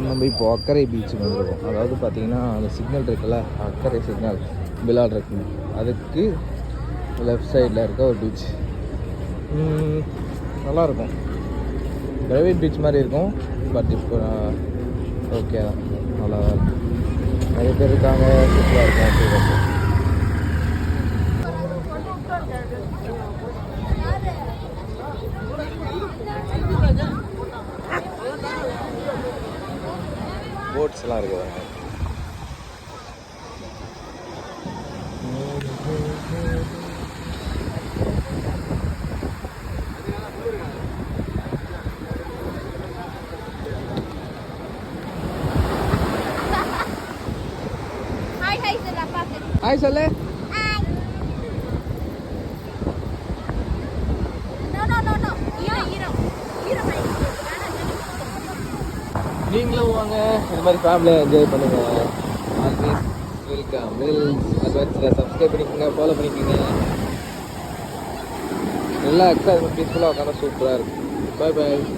நம்ம இப்போ அக்கரை பீச்சுக்கு வந்துருக்கோம். அதாவது பார்த்தீங்கன்னா அந்த சிக்னல் இருக்குல்ல, அக்கரை சிக்னல் பிலால் இருக்குங்க, அதுக்கு லெஃப்ட் சைடில் இருக்க ஒரு பீச். நல்லாயிருக்கும், ப்ரைவேட் பீச் மாதிரி இருக்கும். பட் இப்போ ஓகே தான், நல்லா தான் இருக்கும். நிறைய பேர் இருக்காங்க, சூப்பராக இருக்கும். போட்ஸ்லாம் இருக்குது. ஹாய் சொல்லு. நீங்களும் வாங்க, இது மாதிரி ஃபேமிலியாக என்ஜாய் பண்ணுங்கள். Always welcome. அட்வான்ஸில் சப்ஸ்கிரைப் பண்ணிக்கோங்க, ஃபாலோ பண்ணிக்கோங்க. ரிலாக்ஸாக பீஸ்ஃபுல்லாக உட்காந்து சூப்பராக இருக்கும். பாய் பாய்.